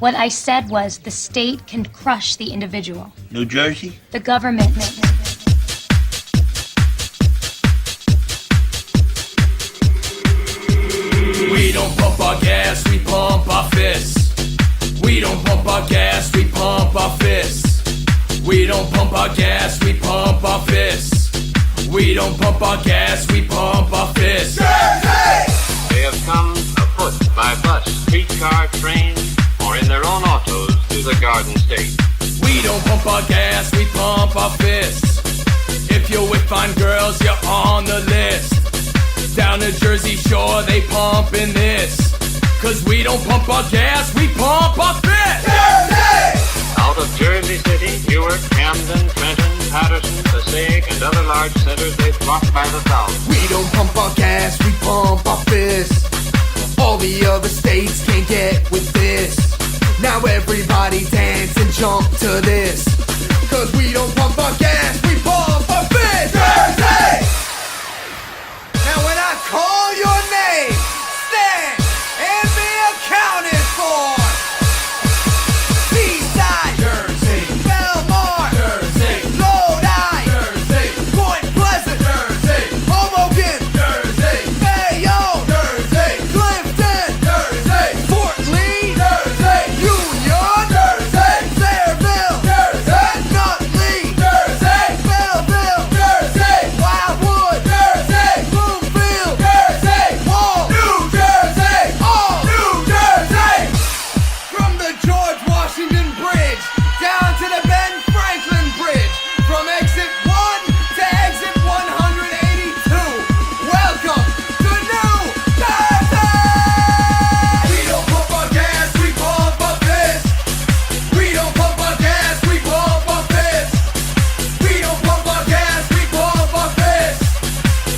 What I said was the state can crush the individual. New Jersey? The government. We don't pump our gas, we pump our fists. We don't pump our gas, we pump our fists. We don't pump our gas, we pump our fists. We don't pump our gas, we pump our fists. They have come afoot, by bus, streetcar, train, or in their own autos to the Garden State. We don't pump our gas, we pump our fists. If you're with fine girls, you're on the list. Down the Jersey Shore, they pumping this. Cause we don't pump our gas, we pump our fists. Out of Jersey City, Newark, Camden, Trenton, Patterson, Passaic, and other large centers, they flock by the thousands. We don't pump our gas, we pump our fists. All the other states can't get with this. Now everybody dance and jump to this. Cause we don't pump our gas, we pump our fists. Jersey! Now when I call your name, stand and be accounted for. Seaside, Jersey. Belmar, Jersey. Lodi, Jersey. Point Pleasant, Jersey. Hoboken, Jersey. Bayonne, Jersey. Clifton, Jersey. Fort Lee, Jersey. Union, Jersey. Fairville, Jersey. Nutley, Jersey. Belleville, Jersey. Wildwood, Jersey. Bloomfield, Jersey. Wall, New Jersey. All New Jersey. From the George Washington Bridge down to the Ben Franklin Bridge, from exit 1 to exit 182. Welcome to New Jersey! We don't pump our gas, we pump our fists. We don't pump our gas, we pump our fists. We don't pump our gas, we pump our fists.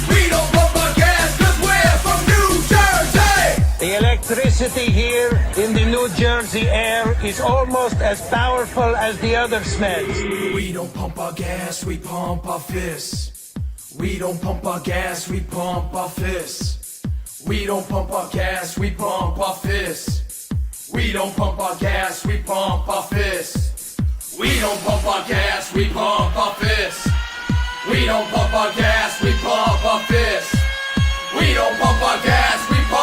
We don't pump our gas cause we're from New Jersey! The electricity here in the New Jersey air is almost as powerful as the other smells. We don't pump our gas, we pump our fists. We don't pump our gas, we pump our fists. We don't pump our gas, we pump our fists. We don't pump our gas, we pump our fists. We don't pump our gas, we pump our fists. We don't pump our gas, we pump our fists. We don't pump our gas, we pump